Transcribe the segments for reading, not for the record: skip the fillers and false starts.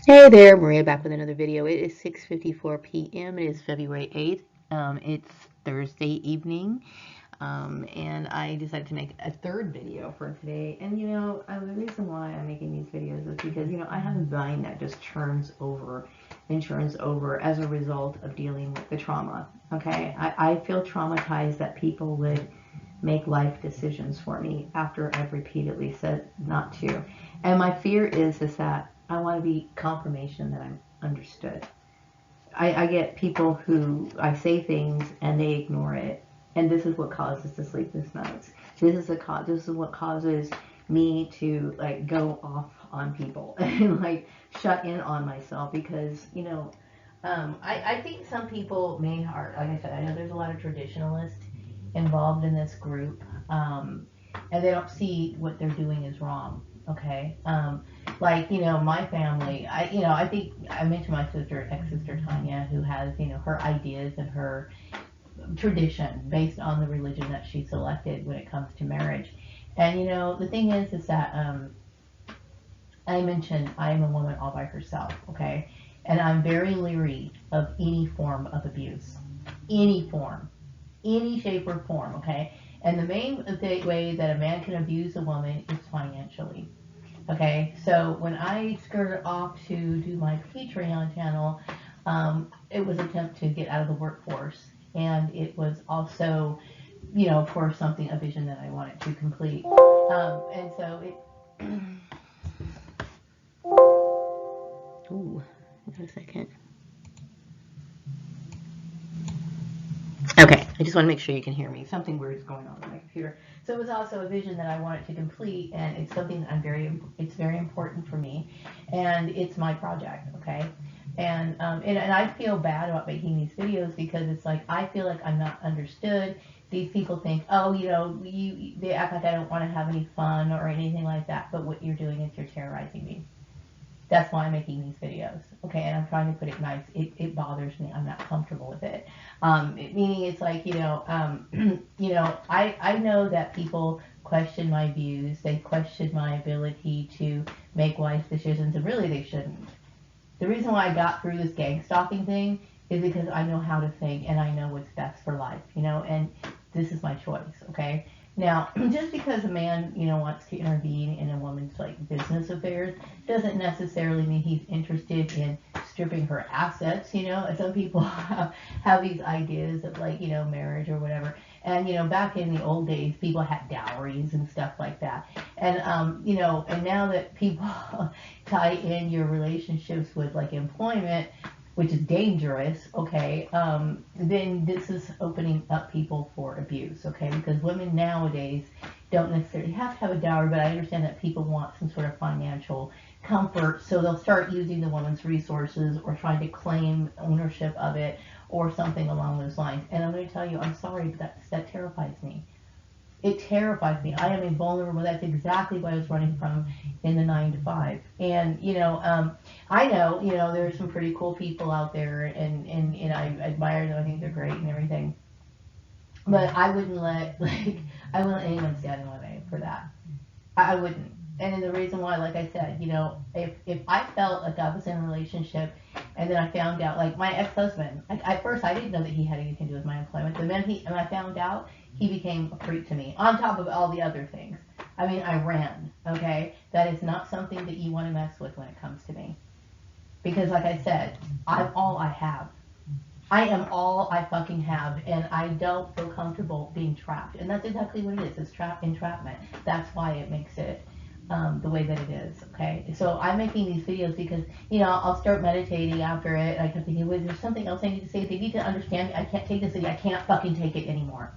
Hey there, Maria back with another video. It is 6:54 p.m. It is February 8th. It's Thursday evening, and I decided to make a third video for today. And the reason why I'm making these videos is because I have a mind that just churns over and churns over as a result of dealing with the trauma. Okay, I feel traumatized that people would make life decisions for me after I've repeatedly said not to. And my fear is that I want to be confirmation that I'm understood. I get people who I say things and they ignore it, and this is what causes the sleepless nights. This is what causes me to like go off on people and like shut in on myself because I think some people may are like I said, I know there's a lot of traditionalists involved in this group, and they don't see what they're doing is wrong. Okay, like my family, I think I mentioned my sister, ex-sister Tanya, who has her ideas and her tradition based on the religion that she selected when it comes to marriage. And the thing is that I mentioned I am a woman all by herself. Okay, and I'm very leery of any form of abuse, any form, any shape or form. Okay, and the main way that a man can abuse a woman is financially. Okay, so when I skirted off to do my Patreon channel, it was an attempt to get out of the workforce, and it was also, for something, a vision that I wanted to complete. And so it. Ooh, wait a second. Okay, I just want to make sure you can hear me. Something weird is going on with my computer. So it was also a vision that I wanted to complete, and it's something that it's very important for me, and it's my project, okay? And I feel bad about making these videos because it's like I feel like I'm not understood. These people think, oh, they act like I don't want to have any fun or anything like that. But what you're doing is you're terrorizing me. That's why I'm making these videos. Okay, and I'm trying to put it nice. It bothers me. I'm not comfortable with it. Meaning it's like, I know that people question my views. They question my ability to make wise decisions, and really they shouldn't. The reason why I got through this gang stalking thing is because I know how to think and I know what's best for life, and this is my choice, okay? Now, just because a man, wants to intervene in a woman's like business affairs doesn't necessarily mean he's interested in stripping her assets, Some people have these ideas of like, marriage or whatever. And back in the old days, people had dowries and stuff like that. And and now that people tie in your relationships with like employment, which is dangerous, okay, then this is opening up people for abuse, okay, because women nowadays don't necessarily have to have a dowry, but I understand that people want some sort of financial comfort, so they'll start using the woman's resources or trying to claim ownership of it or something along those lines. And I'm going to tell you, I'm sorry, but that terrifies me. It terrifies me. I am a vulnerable. That's exactly what I was running from in the 9 to 5. And I know there's some pretty cool people out there, and I admire them. I think they're great and everything. But I wouldn't let I wouldn't let anyone stand in my way for that. I wouldn't. And the reason why, like I said, if I felt like I was in a relationship and then I found out, like my ex-husband, like at first I didn't know that he had anything to do with my employment. The minute and I found out, he became a freak to me, on top of all the other things. I mean, I ran, okay? That is not something that you want to mess with when it comes to me. Because, like I said, I'm all I have. I am all I fucking have, and I don't feel comfortable being trapped. And that's exactly what it is. It's entrapment. That's why it makes it the way that it is. Okay, so I'm making these videos because I'll start meditating after it. I kept thinking, wait, there's something else I need to say. They need to understand me. I can't take this. I can't fucking take it anymore.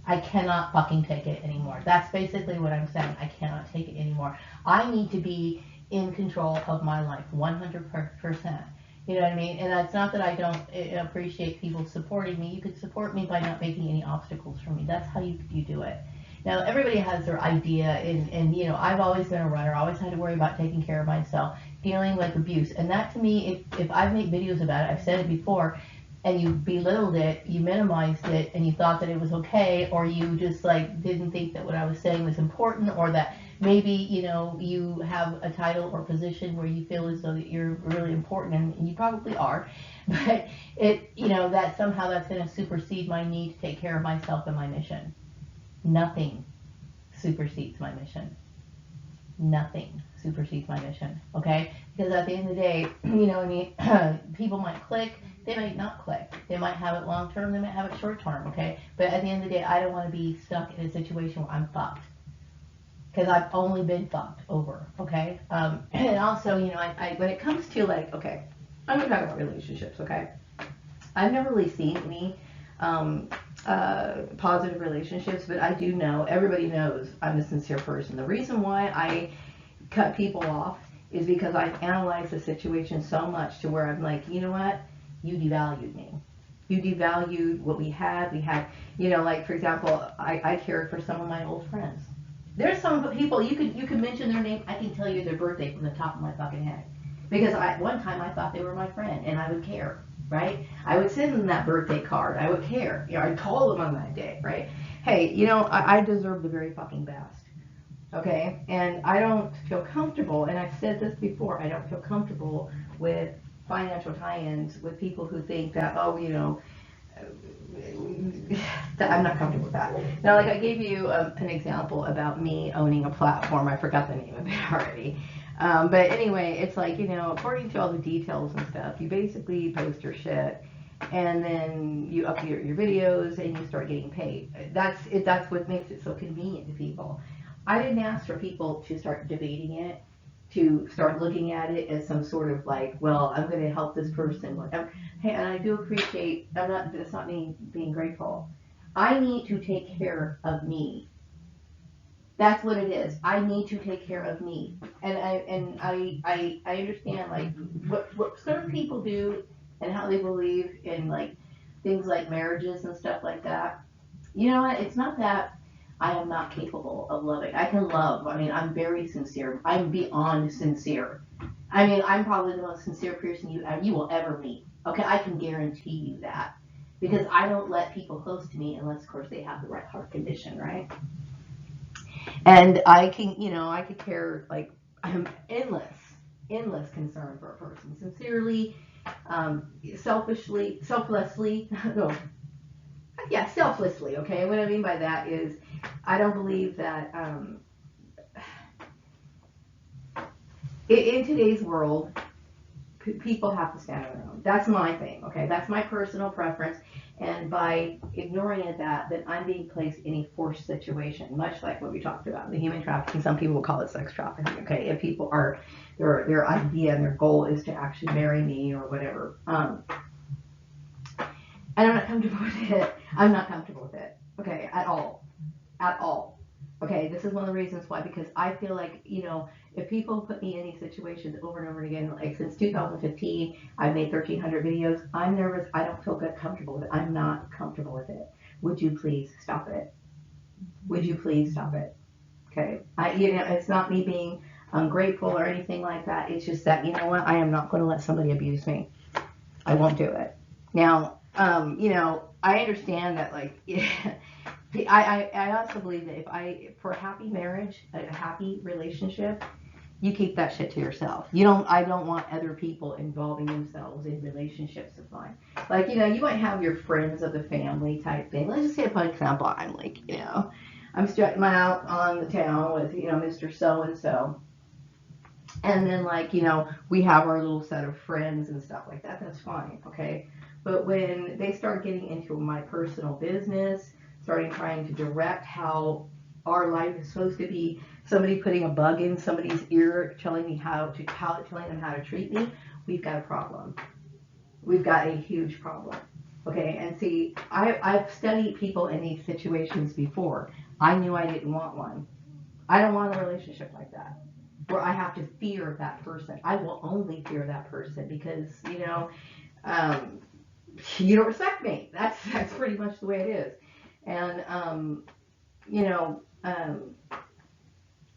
I cannot fucking take it anymore. That's basically what I'm saying. I cannot take it anymore. I need to be in control of my life 100%. You know what I mean? And it's not that I don't appreciate people supporting me. You could support me by not making any obstacles for me. That's how you do it. Now, everybody has their idea, and I've always been a runner. I always had to worry about taking care of myself, dealing with abuse. And that to me, if I've made videos about it, I've said it before, and you belittled it, you minimized it, and you thought that it was okay, or you just like didn't think that what I was saying was important, or that maybe, you have a title or position where you feel as though that you're really important, and you probably are, but that somehow that's going to supersede my need to take care of myself and my mission. Nothing supersedes my mission. Nothing supersedes my mission, okay? Because at the end of the day, people might click, they might not click. They might have it long term, they might have it short term, okay? But at the end of the day, I don't want to be stuck in a situation where I'm fucked. Because I've only been fucked over, okay? And also, I when it comes to okay, I'm going to talk about relationships, okay? I've never really seen any positive relationships, but I do know, everybody knows I'm a sincere person. The reason why I cut people off is because I've analyzed the situation so much to where I'm like, you know what? You devalued me. You devalued what we had. We had, like, for example, I cared for some of my old friends. There's some people, you could mention their name, I can tell you their birthday from the top of my fucking head. Because one time I thought they were my friend, and I would care, right? I would send them that birthday card. I would care. I'd call them on that day, right? Hey, I deserve the very fucking best, okay? And I don't feel comfortable, and I've said this before, I don't feel comfortable with financial tie-ins with people who think that, I'm not comfortable with that. Now, like I gave you an example about me owning a platform. I forgot the name of it already. But anyway, it's like, according to all the details and stuff, you basically post your shit and then you upload your videos and you start getting paid. That's what makes it so convenient to people. I didn't ask for people to start debating it, to start looking at it as some sort of like, well, I'm going to help this person. Hey, and I do appreciate, it's not me being grateful. I need to take care of me. That's what it is. I need to take care of me. And I understand like what certain people do and how they believe in like things like marriages and stuff like that. You know what? It's not that I am not capable of loving. I can love. I mean, I'm very sincere. I'm beyond sincere. I mean, I'm probably the most sincere person you will ever meet. Okay, I can guarantee you that. Because I don't let people close to me unless, of course, they have the right heart condition, right? And I could care, like, I'm endless concern for a person. Sincerely, selflessly, no, yeah, selflessly, okay? What I mean by that is I don't believe that in today's world, people have to stand on their own. That's my thing, okay? That's my personal preference. And by ignoring that, then I'm being placed in a forced situation, much like what we talked about, the human trafficking. Some people will call it sex trafficking, okay? If people are, their idea and their goal is to actually marry me or whatever. And I'm not comfortable with it. I'm not comfortable with it, okay, at all. At all. Okay, this is one of the reasons why, because I feel like, if people put me in these situations over and over again, like since 2015, I've made 1,300 videos. I'm nervous. I don't feel good, comfortable with it. I'm not comfortable with it. Would you please stop it? Would you please stop it? Okay. It's not me being ungrateful or anything like that. It's just that, you know what? I am not going to let somebody abuse me. I won't do it. Now, I understand that, like, I also believe that for a happy marriage, a happy relationship, you keep that shit to yourself. I don't want other people involving themselves in relationships of mine. Like, you might have your friends of the family type thing. Let's just say, for example, I'm like, I'm strutting out on the town with, Mr. So-and-so. And then, like, we have our little set of friends and stuff like that. That's fine, okay? But when they start getting into my personal business, starting trying to direct how our life is supposed to be, somebody putting a bug in somebody's ear, telling them how to treat me, we've got a problem. We've got a huge problem. Okay, and see, I've studied people in these situations before. I knew I didn't want one. I don't want a relationship like that, where I have to fear that person. I will only fear that person because, you don't respect me. That's pretty much the way it is. And,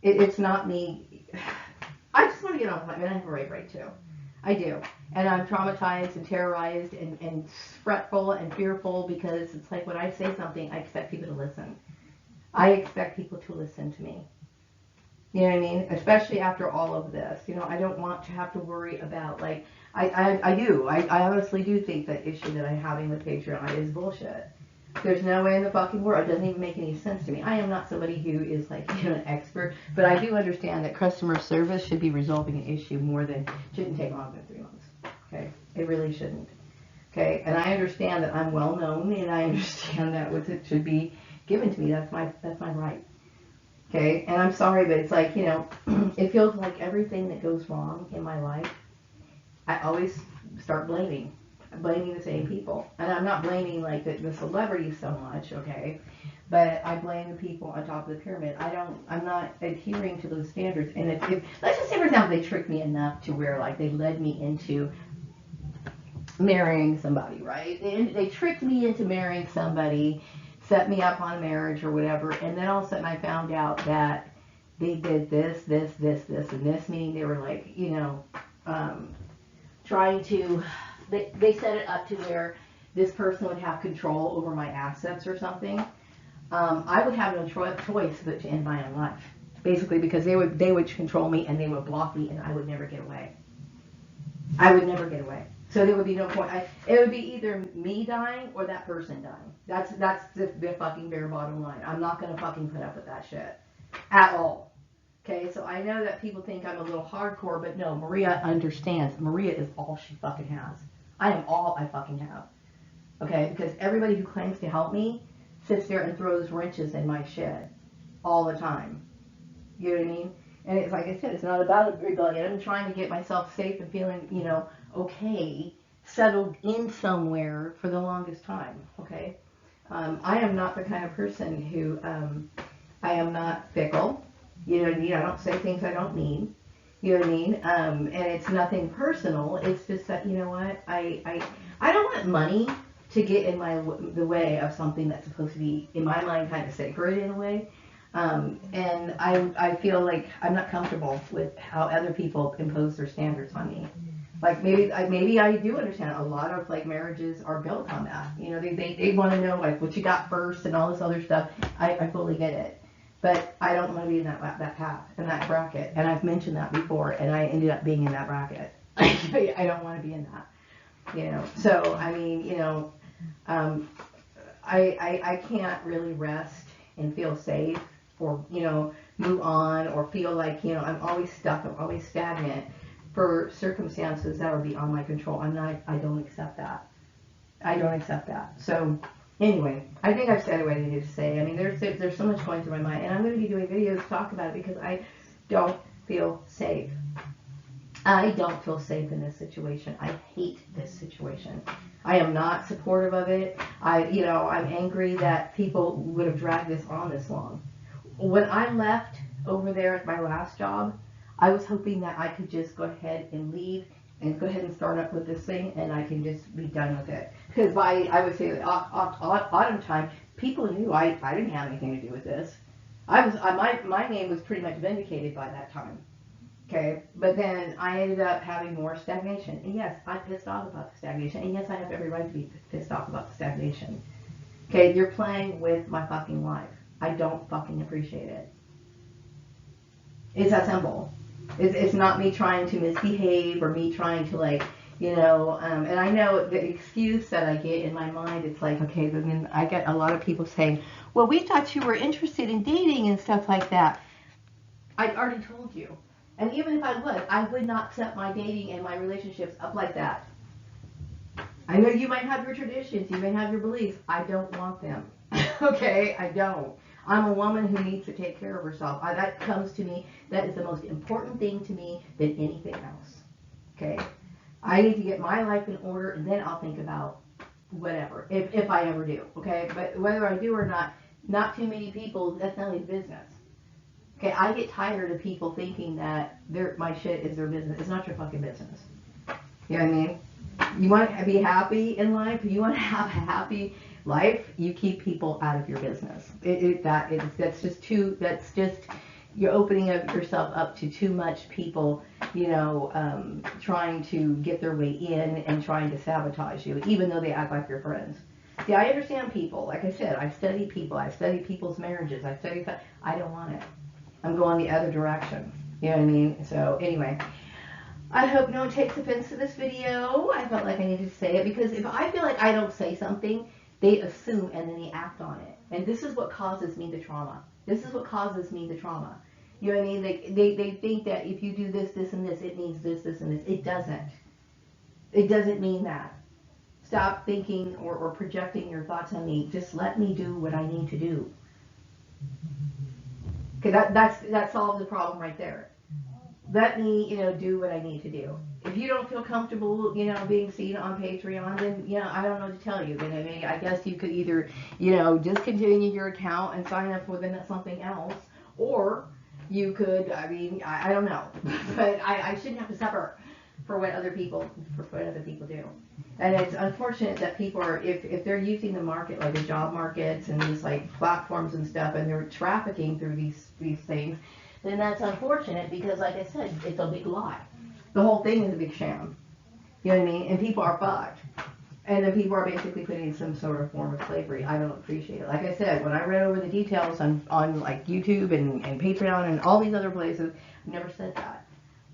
it's not me. I just want to get on with my, I have a right too. I do. And I'm traumatized and terrorized and fretful and fearful because it's like when I say something, I expect people to listen. I expect people to listen to me. You know what I mean? Especially after all of this. You know, I don't want to have to worry about, like, I honestly do think that issue that I'm having with Patreon is bullshit. There's no way in the fucking world. It doesn't even make any sense to me. I am not somebody who is, like, you know, an expert, but I do understand that customer service should be resolving an issue more than, shouldn't take longer than 3 months. Okay? It really shouldn't. Okay? And I understand that I'm well known, and I understand that what it should be given to me. That's my right. Okay? And I'm sorry, but it's like, you know, it feels like everything that goes wrong in my life, I always start blaming the same people. And I'm not blaming, like, the celebrities so much, okay? But I blame the people on top of the pyramid. I'm not adhering to those standards. And if let's just say, for example, they tricked me enough to where, like, they led me into marrying somebody, right? They tricked me into marrying somebody, set me up on marriage or whatever, and then all of a sudden I found out that they did this, and this, meaning they were, like, you know, trying to, they set it up to where this person would have control over my assets or something. I would have no choice but to end my own life, basically, because they would control me and they would block me and I would never get away. So there would be no point. It would be either me dying or that person dying. That's the fucking bare bottom line. I'm not gonna fucking put up with that shit at all. Okay, so I know that people think I'm a little hardcore, but no, Maria understands. Maria is all she fucking has. I am all I fucking have. Okay, because everybody who claims to help me sits there and throws wrenches in my shit all the time. You know what I mean? And it's like I said, it's not about a rebellion. I'm trying to get myself safe and feeling, you know, okay, settled in somewhere for the longest time. Okay, I am not the kind of person who, I am not fickle. You know what I mean? I don't say things I don't mean. You know what I mean? And it's nothing personal. It's just that, you know what? I don't want money to get in the way of something that's supposed to be, in my mind, kind of sacred in a way. And I feel like I'm not comfortable with how other people impose their standards on me. Like maybe I do understand a lot of, like, marriages are built on that. You know, they want to know, like, what you got first and all this other stuff. I fully get it. But I don't want to be in that path, in that bracket. And I've mentioned that before, and I ended up being in that bracket. I don't want to be in that. You know, so, I mean, you know, I can't really rest and feel safe or, you know, move on or feel like, you know, I'm always stuck, I'm always stagnant for circumstances that are beyond my control. I don't accept that. I don't accept that. So, anyway, I think I've said what I needed to say. I mean, there's so much going through my mind, and I'm going to be doing videos to talk about it because I don't feel safe. I don't feel safe in this situation. I hate this situation. I am not supportive of it. I'm angry that people would have dragged this on this long. When I left over there at my last job, I was hoping that I could just go ahead and leave and go ahead and start up with this thing, and I can just be done with it. Because by, I would say, autumn time, people knew I didn't have anything to do with this. My name was pretty much vindicated by that time. Okay, but then I ended up having more stagnation. And yes, I'm pissed off about the stagnation. And yes, I have every right to be pissed off about the stagnation. Okay, you're playing with my fucking life. I don't fucking appreciate it. It's that simple. It's not me trying to misbehave or me trying to, like, you know, and I know the excuse that I get in my mind, it's like, okay, but then I get a lot of people saying, well, we thought you were interested in dating and stuff like that. I already told you. And even if I would not set my dating and my relationships up like that. I know you might have your traditions, you may have your beliefs. I don't want them. Okay, I don't. I'm a woman who needs to take care of herself. That comes to me, that is the most important thing to me than anything else. Okay? I need to get my life in order, and then I'll think about whatever, if I ever do. Okay? But whether I do or not too many people, that's none of your business. Okay, I get tired of people thinking that my shit is their business. It's not your fucking business. You know what I mean? You want to be happy in life? You want to have a happy life? You keep people out of your business. That's just you're opening up yourself up to too much people, you know, trying to get their way in and trying to sabotage you, even though they act like your friends. See, I understand people. Like I said, I study people. I study people's marriages. I don't want it. I'm going the other direction. You know what I mean? So anyway, I hope no one takes offense to this video. I felt like I needed to say it because if I feel like I don't say something, they assume and then they act on it. And this is what causes me the trauma. This is what causes me the trauma. You know what I mean? They think that if you do this, this, and this, it means this, this, and this. It doesn't. It doesn't mean that. Stop thinking or projecting your thoughts on me. Just let me do what I need to do. Okay, that solves the problem right there. Let me, do what I need to do. If you don't feel comfortable, being seen on Patreon, then, I don't know what to tell you. Then I guess you could either, discontinue your account and sign up with something else, or you could, I don't know, but I shouldn't have to suffer for what other people do. And it's unfortunate that people are, if they're using the market, like the job markets and these like platforms and stuff, and they're trafficking through these things, then that's unfortunate because, like I said, it's a big lie. The whole thing is a big sham. You know what I mean? And people are fucked. And then people are basically putting in some sort of form of slavery. I don't appreciate it. Like I said, when I read over the details on like YouTube and Patreon and all these other places, I never said that.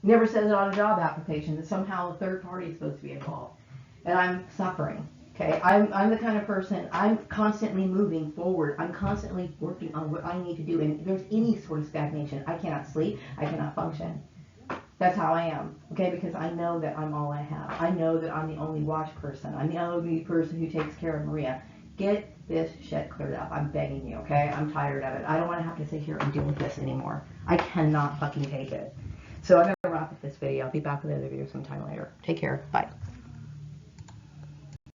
Never says it on a job application that somehow a third party is supposed to be involved. And I'm suffering. Okay, I'm the kind of person, I'm constantly moving forward. I'm constantly working on what I need to do. And if there's any sort of stagnation, I cannot sleep. I cannot function. That's how I am. Okay, because I know that I'm all I have. I know that I'm the only watch person. I'm the only person who takes care of Maria. Get this shit cleared up. I'm begging you, okay? I'm tired of it. I don't want to have to sit here and deal with this anymore. I cannot fucking take it. So I'm going to wrap up this video. I'll be back with another video sometime later. Take care. Bye.